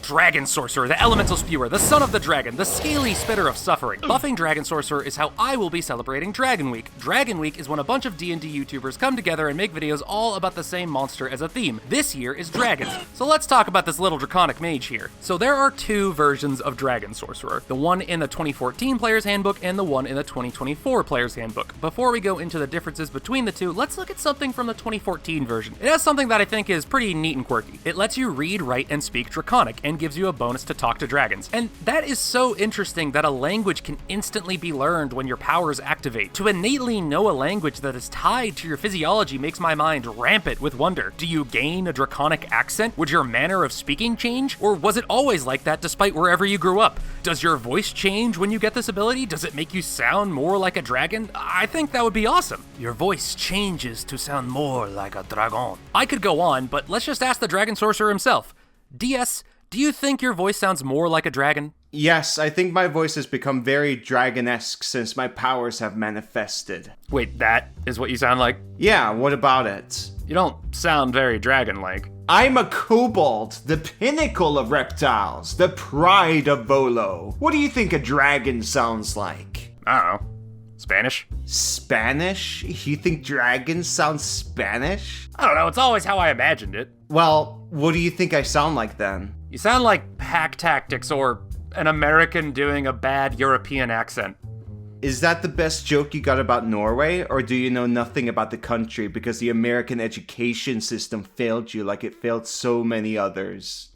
Dragon Sorcerer, the Elemental Spewer, the Son of the Dragon, the Scaly Spitter of Suffering. Buffing Dragon Sorcerer is how I will be celebrating Dragon Week. Dragon Week is when a bunch of D&D YouTubers come together and make videos all about the same monster as a theme. This year is dragons. So let's talk about this little draconic mage here. So there are two versions of Dragon Sorcerer, the one in the 2014 Player's Handbook and the one in the 2024 Player's Handbook. Before we go into the differences between the two, let's look at something from the 2014 version. It has something that I think is pretty neat and quirky. It lets you read, write, and speak Draconic, and gives you a bonus to talk to dragons. And that is so interesting that a language can instantly be learned when your powers activate. To innately know a language that is tied to your physiology makes my mind rampant with wonder. Do you gain a Draconic accent? Would your manner of speaking change? Or was it always like that despite wherever you grew up? Does your voice change when you get this ability? Does it make you sound more like a dragon? I think that would be awesome. Your voice changes to sound more like a dragon. I could go on, but let's just ask the Dragon Sorcerer himself. DS, do you think your voice sounds more like a dragon? Yes, I think my voice has become very dragon-esque since my powers have manifested. Wait, that is what you sound like? Yeah, what about it? You don't sound very dragon-like. I'm a kobold, the pinnacle of reptiles, the pride of Volo. What do you think a dragon sounds like? I don't know. Spanish? Spanish? You think dragons sound Spanish? I don't know, it's always how I imagined it. Well, what do you think I sound like then? You sound like Pack Tactics or an American doing a bad European accent. Is that the best joke you got about Norway, or do you know nothing about the country because the American education system failed you like it failed so many others?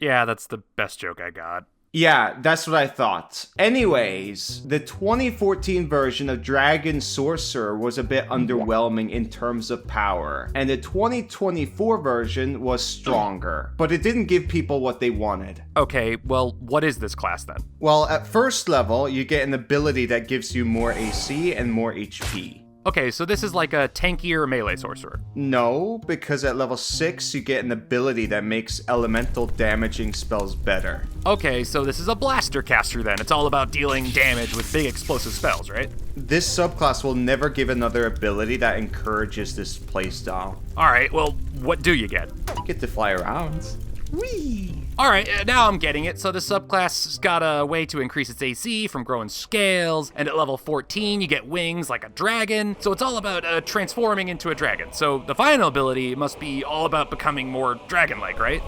Yeah, that's the best joke I got. Yeah, that's what I thought. Anyways, the 2014 version of Dragon Sorcerer was a bit underwhelming in terms of power, and the 2024 version was stronger, but it didn't give people what they wanted. Okay, well, what is this class then? Well, at first level, you get an ability that gives you more AC and more HP. Okay, so this is like a tankier melee sorcerer. No, because at level 6, you get an ability that makes elemental damaging spells better. Okay, so this is a blaster caster then. It's all about dealing damage with big explosive spells, right? This subclass will never give another ability that encourages this playstyle. Alright, well, what do you get? You get to fly around. Whee! Alright, now I'm getting it. So the subclass has got a way to increase its AC from growing scales, and at level 14 you get wings like a dragon. So it's all about transforming into a dragon. So the final ability must be all about becoming more dragon-like, right?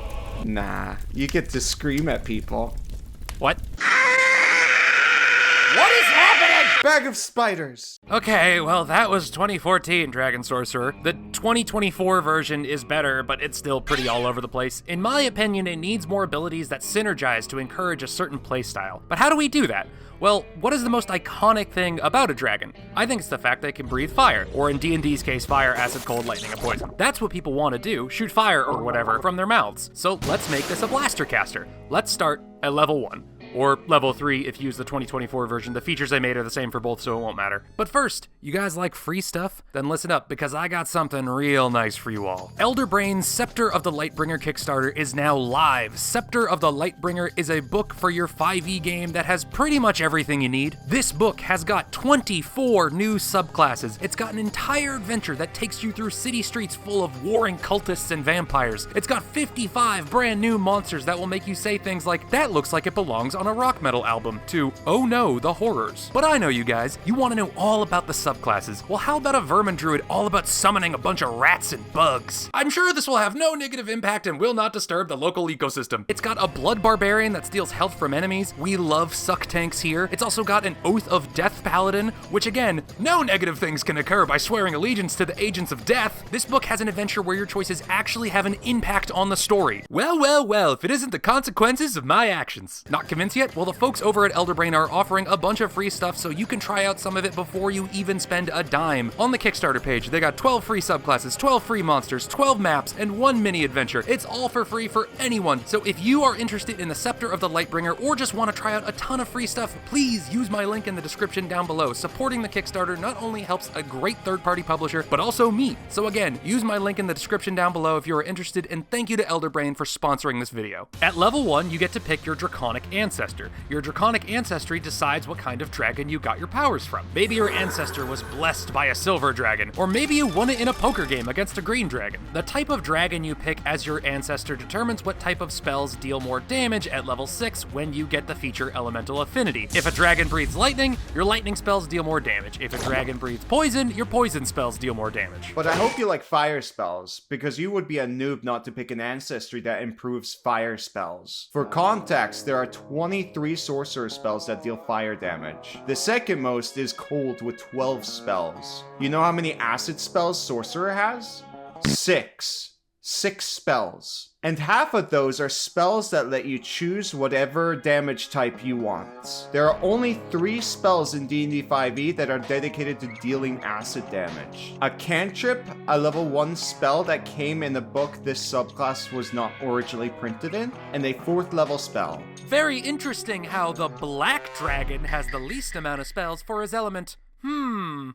Nah, you get to scream at people. What? What is happening? Bag of spiders. Okay, well, that was 2014 Dragon Sorcerer. The 2024 version is better, but it's still pretty all over the place. In my opinion, it needs more abilities that synergize to encourage a certain playstyle. But how do we do that? Well, what is the most iconic thing about a dragon? I think it's the fact that it can breathe fire, or in D&D's case, fire, acid, cold, lightning, and poison. That's what people want to do, shoot fire or whatever from their mouths. So let's make this a blaster caster. Let's start at level 1. Or level 3 if you use the 2024 version. The features I made are the same for both, so it won't matter. But first, you guys like free stuff? Then listen up, because I got something real nice for you all. Elderbrain's Scepter of the Lightbringer Kickstarter is now live. Scepter of the Lightbringer is a book for your 5e game that has pretty much everything you need. This book has got 24 new subclasses. It's got an entire adventure that takes you through city streets full of warring cultists and vampires. It's got 55 brand new monsters that will make you say things like, that looks like it belongs on a rock metal album, to, oh no, the horrors. But I know you guys, you want to know all about the subclasses. Well, how about a vermin druid all about summoning a bunch of rats and bugs? I'm sure this will have no negative impact and will not disturb the local ecosystem. It's got a blood barbarian that steals health from enemies. We love suck tanks here. It's also got an Oath of Death paladin, which again, no negative things can occur by swearing allegiance to the agents of death. This book has an adventure where your choices actually have an impact on the story. Well, well, well, if it isn't the consequences of my actions. Not convinced yet? Well, the folks over at Elderbrain are offering a bunch of free stuff so you can try out some of it before you even spend a dime. On the Kickstarter page, they got 12 free subclasses, 12 free monsters, 12 maps, and 1 mini adventure. It's all for free for anyone. So if you are interested in the Scepter of the Lightbringer or just want to try out a ton of free stuff, please use my link in the description down below. Supporting the Kickstarter not only helps a great third-party publisher, but also me. So again, use my link in the description down below if you are interested, and thank you to Elderbrain for sponsoring this video. At level 1, you get to pick your Draconic ancestors. ancestor. Your draconic ancestry decides what kind of dragon you got your powers from. Maybe your ancestor was blessed by a silver dragon, or maybe you won it in a poker game against a green dragon. The type of dragon you pick as your ancestor determines what type of spells deal more damage at level 6 when you get the feature Elemental Affinity. If a dragon breathes lightning, your lightning spells deal more damage. If a dragon breathes poison, your poison spells deal more damage. But I hope you like fire spells, because you would be a noob not to pick an ancestry that improves fire spells. For context, there are 23 sorcerer spells that deal fire damage. The second most is cold with 12 spells. You know how many acid spells sorcerer has? 6 spells. And half of those are spells that let you choose whatever damage type you want. There are only 3 spells in D&D 5e that are dedicated to dealing acid damage. A cantrip, a level 1 spell that came in a book this subclass was not originally printed in, and a 4th level spell. Very interesting how the black dragon has the least amount of spells for his element.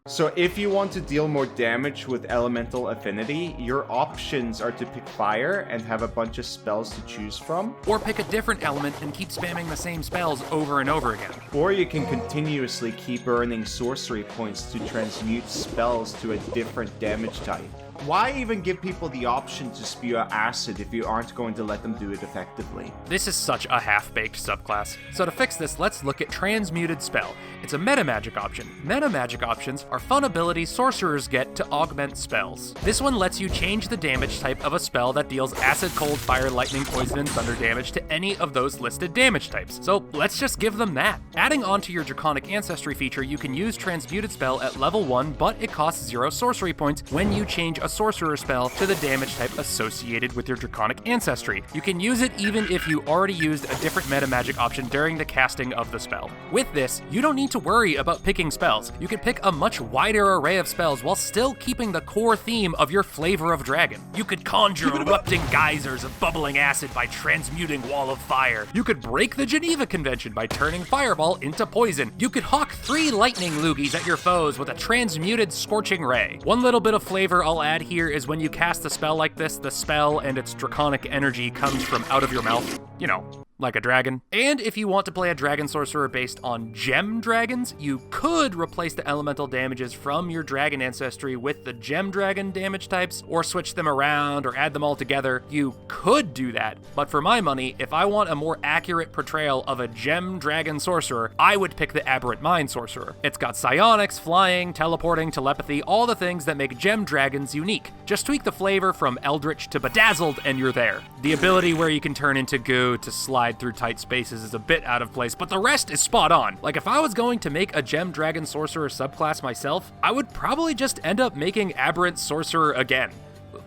So if you want to deal more damage with Elemental Affinity, your options are to pick fire and have a bunch of spells to choose from. Or pick a different element and keep spamming the same spells over and over again. Or you can continuously keep earning sorcery points to transmute spells to a different damage type. Why even give people the option to spew out acid if you aren't going to let them do it effectively? This is such a half-baked subclass. So to fix this, let's look at Transmuted Spell. It's a meta magic option. Meta magic options are fun abilities sorcerers get to augment spells. This one lets you change the damage type of a spell that deals acid, cold, fire, lightning, poison, and thunder damage to any of those listed damage types. So let's just give them that. Adding on to your Draconic Ancestry feature, you can use Transmuted Spell at level 1, but it costs 0 sorcery points when you change a sorcerer spell to the damage type associated with your Draconic Ancestry. You can use it even if you already used a different meta magic option during the casting of the spell. With this, you don't need to worry about picking spells. You can pick a much wider array of spells while still keeping the core theme of your flavor of dragon. You could conjure erupting geysers of bubbling acid by transmuting Wall of Fire. You could break the Geneva Convention by turning Fireball into poison. You could hawk 3 lightning loogies at your foes with a transmuted Scorching Ray. One little bit of flavor I'll add here is when you cast a spell like this, the spell and its draconic energy comes from out of your mouth. You know, like a dragon. And if you want to play a dragon sorcerer based on gem dragons, you could replace the elemental damages from your dragon ancestry with the gem dragon damage types, or switch them around, or add them all together. You could do that, but for my money, if I want a more accurate portrayal of a gem dragon sorcerer, I would pick the Aberrant Mind sorcerer. It's got psionics, flying, teleporting, telepathy, all the things that make gem dragons unique. Just tweak the flavor from eldritch to bedazzled and you're there. The ability where you can turn into goo to slide through tight spaces is a bit out of place, but the rest is spot on. Like, if I was going to make a gem dragon sorcerer subclass myself, I would probably just end up making Aberrant Sorcerer again.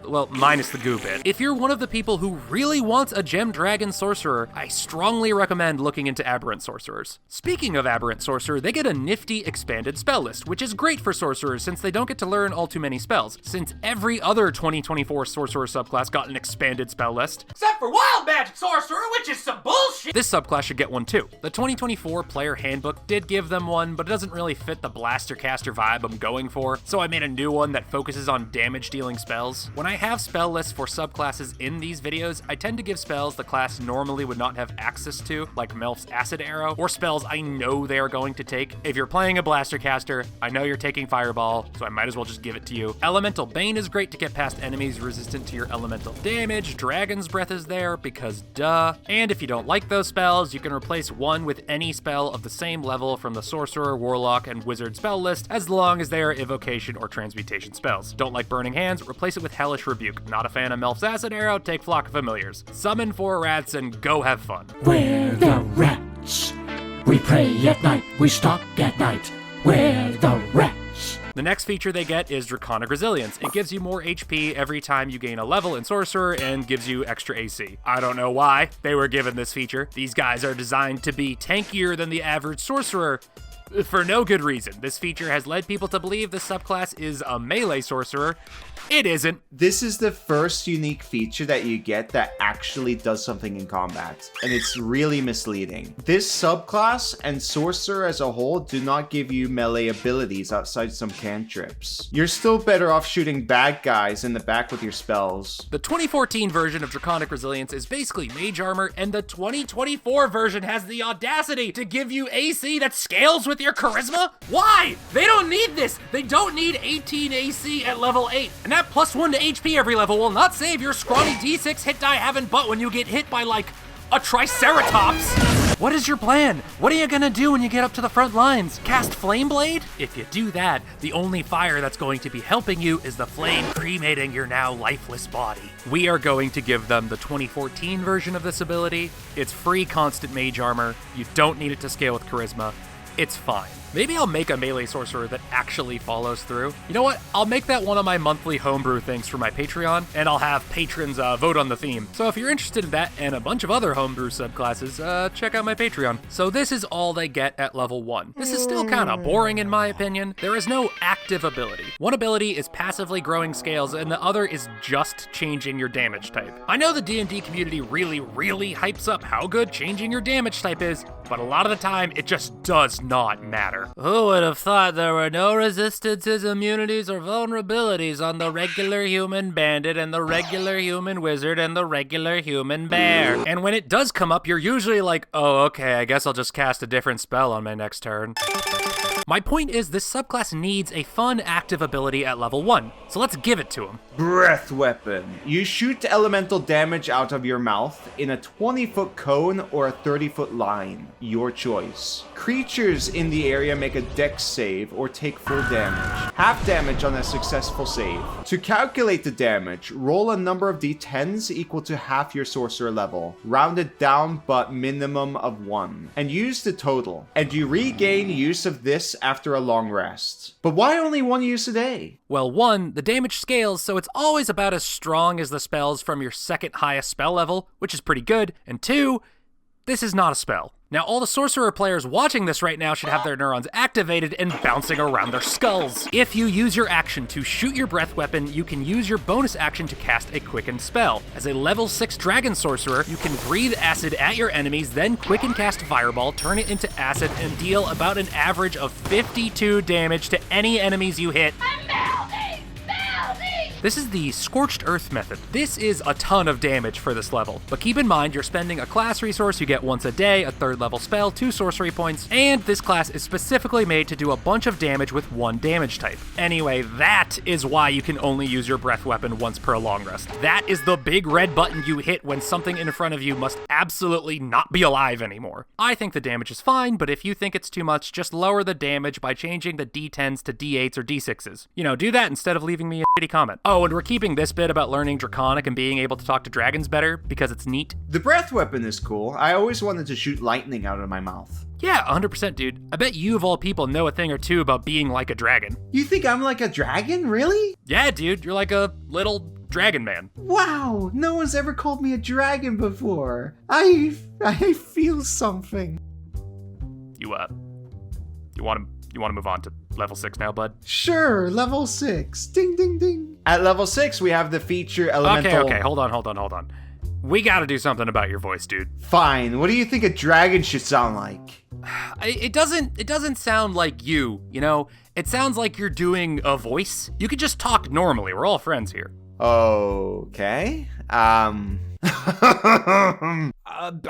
Well, minus the goo bit. If you're one of the people who really wants a Gem Dragon Sorcerer, I strongly recommend looking into Aberrant Sorcerers. Speaking of Aberrant Sorcerer, they get a nifty expanded spell list, which is great for sorcerers since they don't get to learn all too many spells, since every other 2024 sorcerer subclass got an expanded spell list. Except for Wild Magic Sorcerer, which is some bullshit! This subclass should get one too. The 2024 player handbook did give them one, but it doesn't really fit the blaster caster vibe I'm going for, so I made a new one that focuses on damage dealing spells. When I have spell lists for subclasses in these videos, I tend to give spells the class normally would not have access to, like Melf's Acid Arrow, or spells I know they are going to take. If you're playing a blaster caster, I know you're taking Fireball, so I might as well just give it to you. Elemental Bane is great to get past enemies resistant to your elemental damage. Dragon's Breath is there, because duh. And if you don't like those spells, you can replace one with any spell of the same level from the Sorcerer, Warlock, and Wizard spell list, as long as they are evocation or transmutation spells. Don't like Burning Hands? Replace it with Hellish Rebuke. Not a fan of Melf's Acid Arrow? Take Flock of Familiars. Summon 4 rats and go have fun. We're the rats. We pray at night, we stalk at night. We're the rats. The next feature they get is Draconic Resilience. It gives you more HP every time you gain a level in Sorcerer and gives you extra AC. I don't know why they were given this feature. These guys are designed to be tankier than the average Sorcerer, For no good reason. This feature has led people to believe this subclass is a melee sorcerer. It isn't. This is the first unique feature that you get that actually does something in combat, and it's really misleading. This subclass and Sorcerer as a whole do not give you melee abilities outside some cantrips. You're still better off shooting bad guys in the back with your spells. The 2014 version of Draconic Resilience is basically mage armor, and the 2024 version has the audacity to give you AC that scales with your charisma? Why? They don't need this! They don't need 18 AC at level 8, and that +1 to HP every level will not save your scrawny D6 hit die having butt when you get hit by, like, a Triceratops. What is your plan? What are you gonna do when you get up to the front lines? Cast Flame Blade? If you do that, the only fire that's going to be helping you is the flame cremating your now lifeless body. We are going to give them the 2014 version of this ability. It's free constant mage armor. You don't need it to scale with charisma. It's fine. Maybe I'll make a melee sorcerer that actually follows through. You know what? I'll make that one of my monthly homebrew things for my Patreon, and I'll have patrons vote on the theme. So if you're interested in that and a bunch of other homebrew subclasses, check out my Patreon. So this is all they get at level 1. This is still kind of boring in my opinion. There is no active ability. One ability is passively growing scales, and the other is just changing your damage type. I know the D&D community really hypes up how good changing your damage type is, but a lot of the time, it just does not matter. Who would have thought there were no resistances, immunities, or vulnerabilities on the regular human bandit and the regular human wizard and the regular human bear? And when it does come up, you're usually like, oh, okay, I guess I'll just cast a different spell on my next turn. My point is, this subclass needs a fun active ability at level 1, so let's give it to him. Breath Weapon. You shoot elemental damage out of your mouth in a 20-foot cone or a 30-foot line. Your choice. Creatures in the area make a dex save or take full damage. Half damage on a successful save. To calculate the damage, roll a number of d10s equal to half your sorcerer level, rounded down but minimum of 1, and use the total. And you regain use of this after a long rest. But why only 1 use a day? Well, 1, the damage scales, so it's always about as strong as the spells from your second highest spell level, which is pretty good, and 2, this is not a spell. Now, all the Sorcerer players watching this right now should have their neurons activated and bouncing around their skulls. If you use your action to shoot your breath weapon, you can use your bonus action to cast a Quicken spell. As a level 6 Dragon Sorcerer, you can breathe acid at your enemies, then Quicken cast Fireball, turn it into acid, and deal about an average of 52 damage to any enemies you hit. This is the Scorched Earth method. This is a ton of damage for this level, but keep in mind you're spending a class resource you get once a day, a 3rd level spell, 2 sorcery points, and this class is specifically made to do a bunch of damage with 1 damage type. Anyway, that is why you can only use your breath weapon once per long rest. That is the big red button you hit when something in front of you must absolutely not be alive anymore. I think the damage is fine, but if you think it's too much, just lower the damage by changing the d10s to d8s or d6s. You know, do that instead of leaving me a shitty comment. Oh, and we're keeping this bit about learning Draconic and being able to talk to dragons better because it's neat. The breath weapon is cool. I always wanted to shoot lightning out of my mouth. Yeah, 100%, dude. I bet you of all people know a thing or two about being like a dragon. You think I'm like a dragon, really? Yeah, dude, you're like a little dragon man. Wow, no one's ever called me a dragon before. I feel something. You want to move on to level 6 now, bud? Sure, level 6. Ding, ding, ding. At level 6, we have the feature elemental... Okay, hold on. We gotta do something about your voice, dude. Fine, what do you think a dragon should sound like? It doesn't sound like you know? It sounds like you're doing a voice. You could just talk normally, we're all friends here. Okay,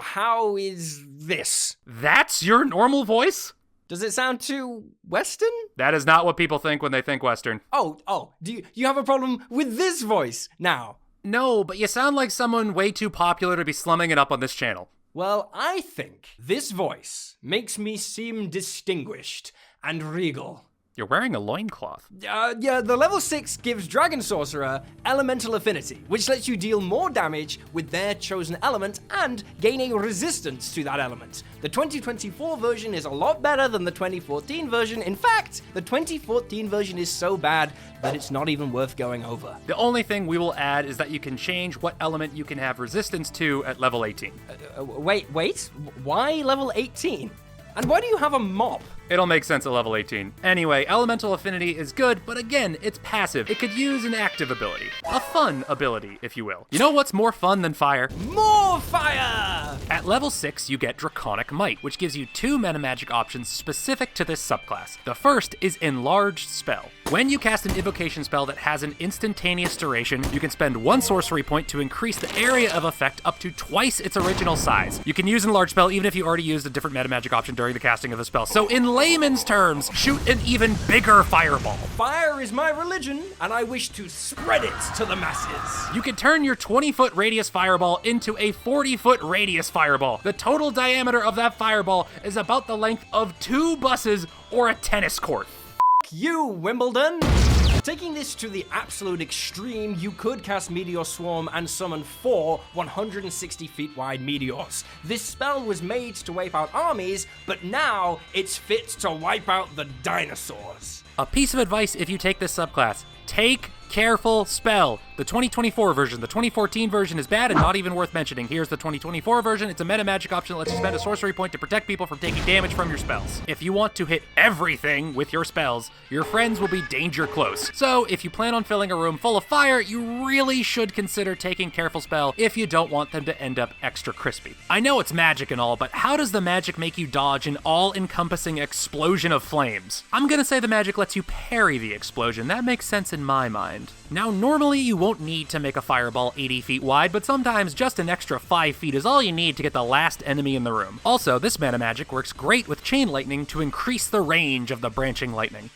How is this? That's your normal voice? Does it sound too Western? That is not what people think when they think Western. Oh, do you have a problem with this voice now? No, but you sound like someone way too popular to be slumming it up on this channel. Well, I think this voice makes me seem distinguished and regal. You're wearing a loincloth. Yeah, the level 6 gives Dragon Sorcerer Elemental Affinity, which lets you deal more damage with their chosen element and gain a resistance to that element. The 2024 version is a lot better than the 2014 version. In fact, the 2014 version is so bad that it's not even worth going over. The only thing we will add is that you can change what element you can have resistance to at level 18. Wait, why level 18? And why do you have a mop? It'll make sense at level 18. Anyway, Elemental Affinity is good, but again, it's passive. It could use an active ability. A fun ability, if you will. You know what's more fun than fire? More fire! At level 6, you get Draconic Might, which gives you 2 mana magic options specific to this subclass. The first is Enlarged Spell. When you cast an evocation spell that has an instantaneous duration, you can spend 1 sorcery point to increase the area of effect up to twice its original size. You can use Enlarged Spell even if you already used a different meta magic option during the casting of the spell. So in layman's terms, shoot an even bigger fireball. Fire is my religion, and I wish to spread it to the masses. You can turn your 20-foot radius fireball into a 40-foot radius fireball. The total diameter of that fireball is about the length of 2 buses or a tennis court. You, Wimbledon! Taking this to the absolute extreme, you could cast Meteor Swarm and summon 4 160 feet wide meteors. This spell was made to wipe out armies, but now it's fit to wipe out the dinosaurs. A piece of advice if you take this subclass, take Careful Spell. The 2024 version. The 2014 version is bad and not even worth mentioning. Here's the 2024 version. It's a meta magic option that lets you spend a sorcery point to protect people from taking damage from your spells. If you want to hit everything with your spells, your friends will be danger close. So if you plan on filling a room full of fire, you really should consider taking Careful Spell if you don't want them to end up extra crispy. I know it's magic and all, but how does the magic make you dodge an all-encompassing explosion of flames? I'm gonna say the magic lets you parry the explosion. That makes sense in my mind. Now, normally you won't need to make a fireball 80 feet wide, but sometimes just an extra 5 feet is all you need to get the last enemy in the room. Also, this mana magic works great with chain lightning to increase the range of the branching lightning.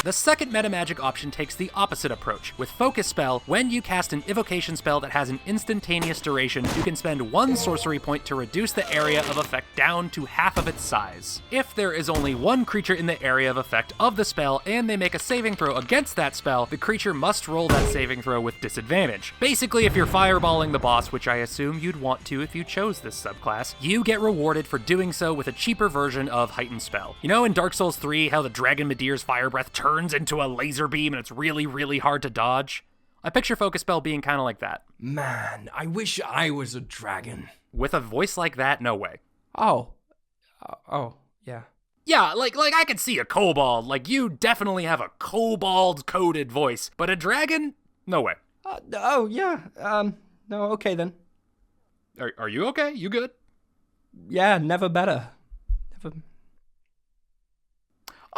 The second meta magic option takes the opposite approach. With Focus Spell, when you cast an evocation spell that has an instantaneous duration, you can spend 1 sorcery point to reduce the area of effect down to half of its size. If there is only 1 creature in the area of effect of the spell and they make a saving throw against that spell, the creature must roll that saving throw with disadvantage. Basically, if you're fireballing the boss, which I assume you'd want to if you chose this subclass, you get rewarded for doing so with a cheaper version of Heightened Spell. You know in Dark Souls 3 how the Dragon Medeir's fire breath turns into a laser beam and it's really, really hard to dodge? I picture Focus Spell being kind of like that. Man, I wish I was a dragon. With a voice like that, no way. Oh, yeah. Yeah, like I could see a kobold. Like, you definitely have a kobold-coded voice, but a dragon? No way. Yeah. No, okay then. Are you okay? You good? Yeah, never better. Never.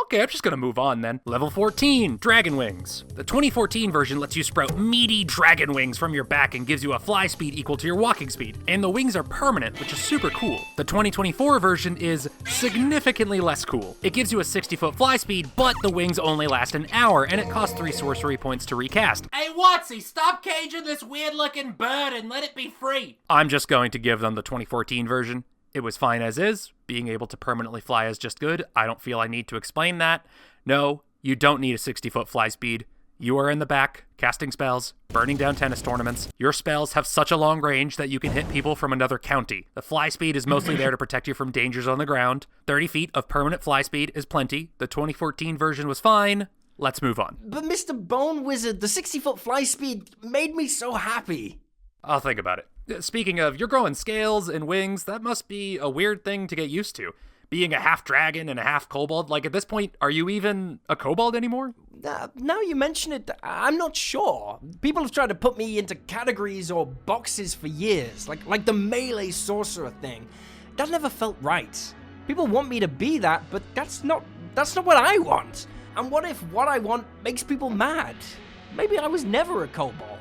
Okay, I'm just gonna move on then. Level 14, Dragon Wings. The 2014 version lets you sprout meaty dragon wings from your back and gives you a fly speed equal to your walking speed. And the wings are permanent, which is super cool. The 2024 version is significantly less cool. It gives you a 60-foot fly speed, but the wings only last an hour, and it costs 3 sorcery points to recast. Hey, Watsy, stop caging this weird-looking bird and let it be free. I'm just going to give them the 2014 version. It was fine as is. Being able to permanently fly is just good. I don't feel I need to explain that. No, you don't need a 60-foot fly speed. You are in the back, casting spells, burning down tennis tournaments. Your spells have such a long range that you can hit people from another county. The fly speed is mostly there to protect you from dangers on the ground. 30 feet of permanent fly speed is plenty. The 2014 version was fine. Let's move on. But Mr. Bone Wizard, the 60-foot fly speed made me so happy. I'll think about it. Speaking of, you're growing scales and wings. That must be a weird thing to get used to. Being a half dragon and a half kobold. Like, at this point, are you even a kobold anymore? Now you mention it, I'm not sure. People have tried to put me into categories or boxes for years, like the melee sorcerer thing. That never felt right. People want me to be that, but that's not what I want. And what if what I want makes people mad? Maybe I was never a kobold.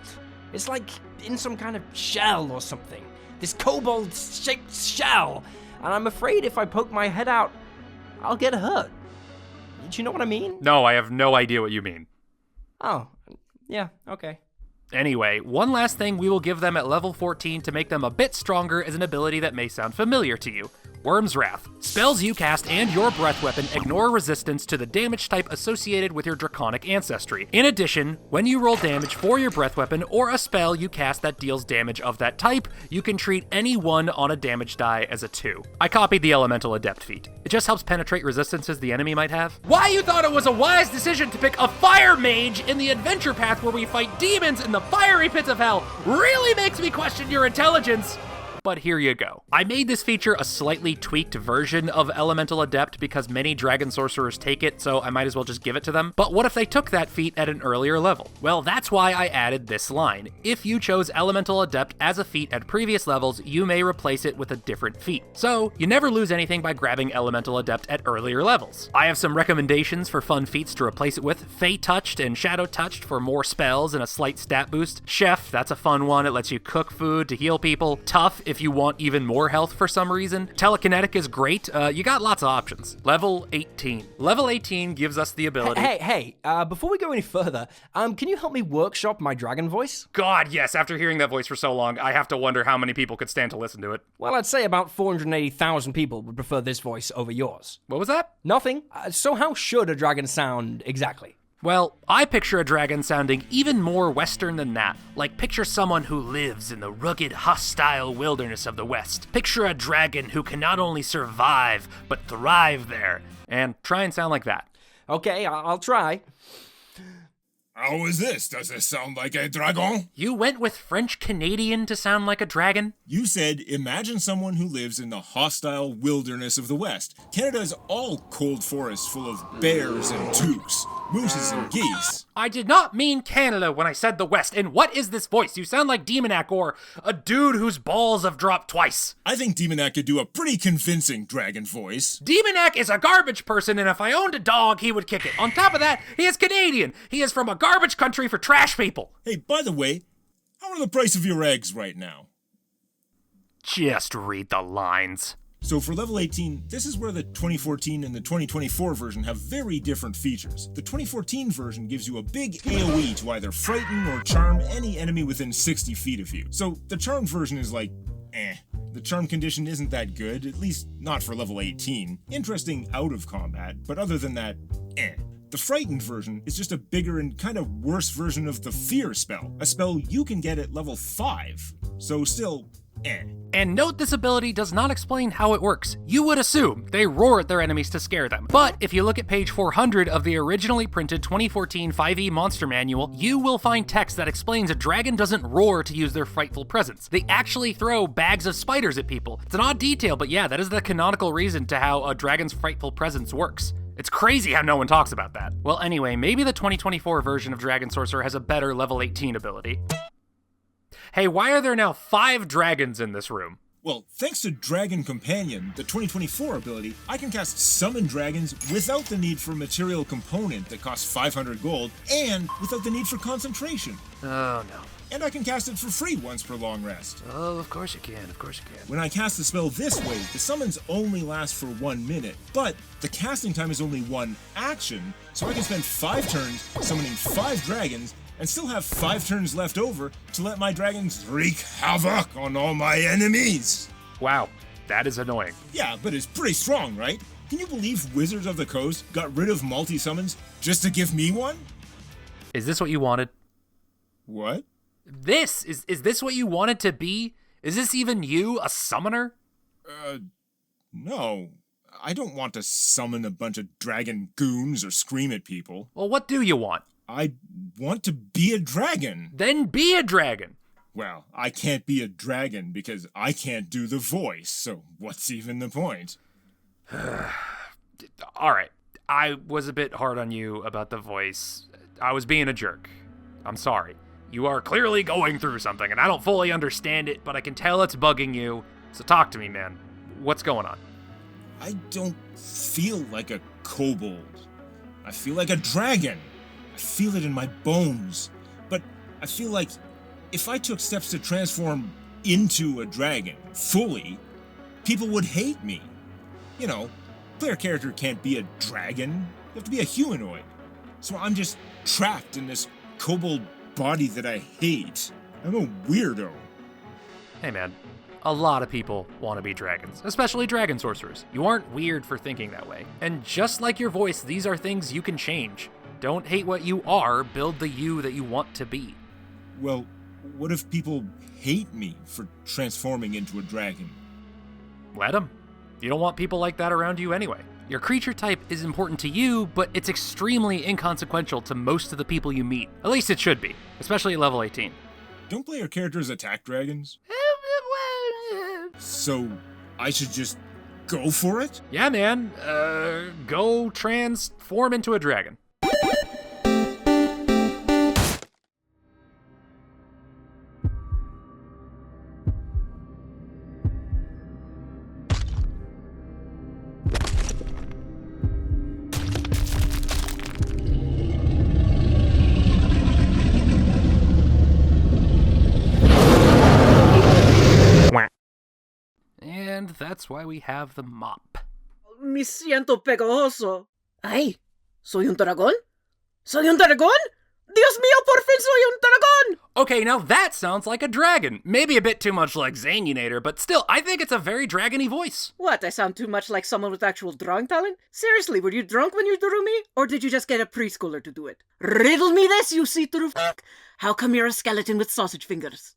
It's like in some kind of shell or something. This kobold-shaped shell. And I'm afraid if I poke my head out, I'll get hurt. Do you know what I mean? No, I have no idea what you mean. Oh, yeah, okay. Anyway, one last thing we will give them at level 14 to make them a bit stronger is an ability that may sound familiar to you. Worm's Wrath. Spells you cast and your breath weapon ignore resistance to the damage type associated with your draconic ancestry. In addition, when you roll damage for your breath weapon or a spell you cast that deals damage of that type, you can treat any one on a damage die as a 2. I copied the Elemental Adept feat. It just helps penetrate resistances the enemy might have. Why you thought it was a wise decision to pick a fire mage in the adventure path where we fight demons in the the fiery pits of hell really makes me question your intelligence. But here you go. I made this feature a slightly tweaked version of Elemental Adept because many Dragon Sorcerers take it, so I might as well just give it to them. But what if they took that feat at an earlier level? Well, that's why I added this line. If you chose Elemental Adept as a feat at previous levels, you may replace it with a different feat. So, you never lose anything by grabbing Elemental Adept at earlier levels. I have some recommendations for fun feats to replace it with. Fey Touched and Shadow Touched for more spells and a slight stat boost. Chef, that's a fun one. It lets you cook food to heal people. Tough, if you want even more health for some reason. Telekinetic is great. You got lots of options. Level 18. Level 18 gives us the ability... Hey, before we go any further, can you help me workshop my dragon voice? God, yes, after hearing that voice for so long, I have to wonder how many people could stand to listen to it. Well, I'd say about 480,000 people would prefer this voice over yours. What was that? Nothing. So how should a dragon sound exactly? Well, I picture a dragon sounding even more Western than that. Like, picture someone who lives in the rugged, hostile wilderness of the West. Picture a dragon who can not only survive, but thrive there. And try and sound like that. Okay, I'll try. How is this? Does this sound like a dragon? You went with French Canadian to sound like a dragon? You said, imagine someone who lives in the hostile wilderness of the West. Canada is all cold forests full of bears and toques, mooses and geese. I did not mean Canada when I said the West. And what is this voice? You sound like Demonac or a dude whose balls have dropped twice. I think Demonac could do a pretty convincing dragon voice. Demonac is a garbage person, and if I owned a dog, he would kick it. On top of that, he is Canadian. He is from a garbage country for trash people. Hey, by the way, how are the price of your eggs right now? Just read the lines. So for level 18, this is where the 2014 and the 2024 version have very different features. The 2014 version gives you a big AoE to either frighten or charm any enemy within 60 feet of you. So the charmed version is like, The charm condition isn't that good, at least not for level 18. Interesting out of combat, but other than that, The frightened version is just a bigger and kind of worse version of the fear spell, a spell you can get at level 5. So still, And note this ability does not explain how it works. You would assume they roar at their enemies to scare them. But if you look at page 400 of the originally printed 2014 5e Monster Manual, you will find text that explains a dragon doesn't roar to use their frightful presence. They actually throw bags of spiders at people. It's an odd detail, but yeah, that is the canonical reason to how a dragon's frightful presence works. It's crazy how no one talks about that. Well, anyway, maybe the 2024 version of Dragon Sorcerer has a better level 18 ability. Hey, why are there now 5 dragons in this room? Well, thanks to Dragon Companion, the 2024 ability, I can cast Summon Dragons without the need for a material component that costs 500 gold, and without the need for concentration. Oh no. And I can cast it for free once per long rest. Oh, of course you can, of course you can. When I cast the spell this way, the summons only last for 1 minute, but the casting time is only 1 action, so I can spend 5 turns summoning 5 dragons and still have 5 turns left over to let my dragons wreak havoc on all my enemies. Wow, that is annoying. Yeah, but it's pretty strong, right? Can you believe Wizards of the Coast got rid of multi-summons just to give me one? Is this what you wanted? What? Is this what you wanted to be? Is this even you, a summoner? No. I don't want to summon a bunch of dragon goons or scream at people. Well, what do you want? I want to be a dragon. Then be a dragon. Well, I can't be a dragon because I can't do the voice, so what's even the point? All right, I was a bit hard on you about the voice. I was being a jerk. I'm sorry. You are clearly going through something, and I don't fully understand it, but I can tell it's bugging you. So talk to me, man. What's going on? I don't feel like a kobold. I feel like a dragon. I feel it in my bones. But I feel like if I took steps to transform into a dragon fully, people would hate me. You know, player character can't be a dragon. You have to be a humanoid. So I'm just trapped in this kobold body that I hate. I'm a weirdo. Hey man, a lot of people want to be dragons, especially dragon sorcerers. You aren't weird for thinking that way. And just like your voice, these are things you can change. Don't hate what you are, build the you that you want to be. Well, what if people hate me for transforming into a dragon? Let them. You don't want people like that around you anyway. Your creature type is important to you, but it's extremely inconsequential to most of the people you meet. At least it should be, especially at level 18. Don't player characters attack dragons? So, I should just go for it? Yeah, man. Go transform into a dragon. And that's why we have the mop. Me siento pegajoso. Ay, ¿soy un dragón? ¿Soy un dragón? Dios mío, por fin soy un dragón! Okay, now that sounds like a dragon. Maybe a bit too much like Zanunator, but still, I think it's a very dragon-y voice. What, I sound too much like someone with actual drawing talent? Seriously, were you drunk when you drew me? Or did you just get a preschooler to do it? Riddle me this, you see-through fuck! How come you're a skeleton with sausage fingers?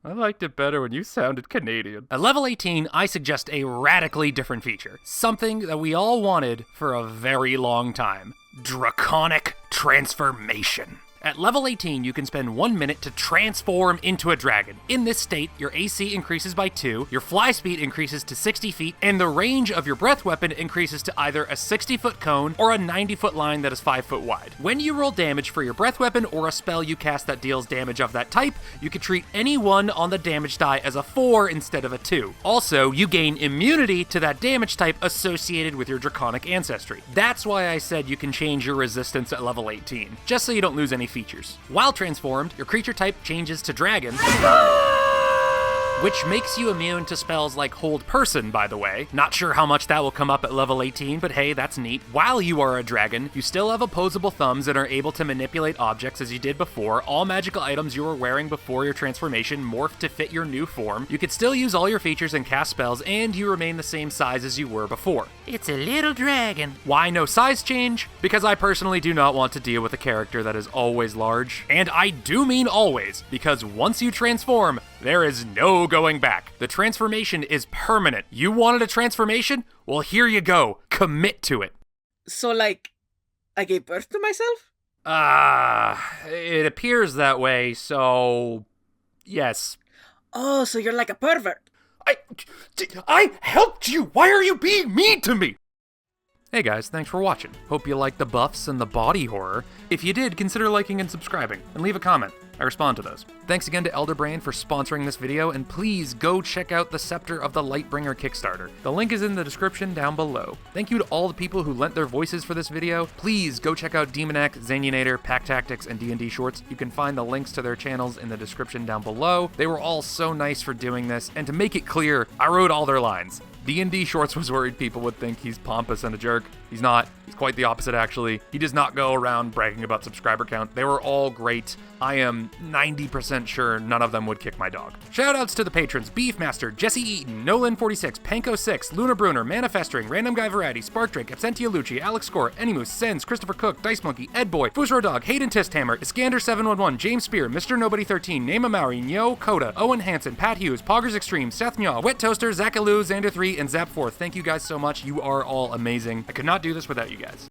I liked it better when you sounded Canadian. At level 18, I suggest a radically different feature. Something that we all wanted for a very long time. Draconic transformation. At level 18, you can spend 1 minute to transform into a dragon. In this state, your AC increases by 2, your fly speed increases to 60 feet, and the range of your breath weapon increases to either a 60-foot cone or a 90-foot line that is 5 foot wide. When you roll damage for your breath weapon or a spell you cast that deals damage of that type, you can treat any one on the damage die as a 4 instead of a 2. Also, you gain immunity to that damage type associated with your draconic ancestry. That's why I said you can change your resistance at level 18, just so you don't lose any features. While transformed, your creature type changes to dragon, which makes you immune to spells like Hold Person, by the way. Not sure how much that will come up at level 18, but hey, that's neat. While you are a dragon, you still have opposable thumbs and are able to manipulate objects as you did before. All magical items you were wearing before your transformation morph to fit your new form. You can still use all your features and cast spells, and you remain the same size as you were before. It's a little dragon. Why no size change? Because I personally do not want to deal with a character that is always large. And I do mean always, because once you transform, there is no going back. The transformation is permanent. You wanted a transformation? Well, here you go. Commit to it. So, like, I gave birth to myself? It appears that way, so yes. Oh, so you're like a pervert. I helped you! Why are you being mean to me? Hey guys, thanks for watching. Hope you liked the buffs and the body horror. If you did, consider liking and subscribing, and leave a comment. I respond to those. Thanks again to Elderbrain for sponsoring this video, and please go check out the Scepter of the Lightbringer Kickstarter. The link is in the description down below. Thank you to all the people who lent their voices for this video. Please go check out Demonac, Zanunator, Pack Tactics, and D&D Shorts. You can find the links to their channels in the description down below. They were all so nice for doing this, and to make it clear, I wrote all their lines. D&D Shorts was worried people would think he's pompous and a jerk. He's not. He's quite the opposite, actually. He does not go around bragging about subscriber count. They were all great. I am 90% sure none of them would kick my dog. Shoutouts to the patrons: Beefmaster, Jesse Eaton, Nolan46, Panko6, Luna Bruner, Manifestering, Random Guy Variety, Sparkdrake, Absentia Lucci, Alex Score, Anymoose, Sens, Christopher Cook, Dice Monkey, Ed Boy, Fusro Dog, Hayden Tisthammer, Iskander711, James Spear, Mr. Nobody13, Nema Maori, Nyo, Coda, Owen Hansen, Pat Hughes, Poggers Extreme, Seth Nyaw, Wet Toaster, Zachaloo, Xander3, and Zap4. Thank you guys so much. You are all amazing. I could not do this without you guys.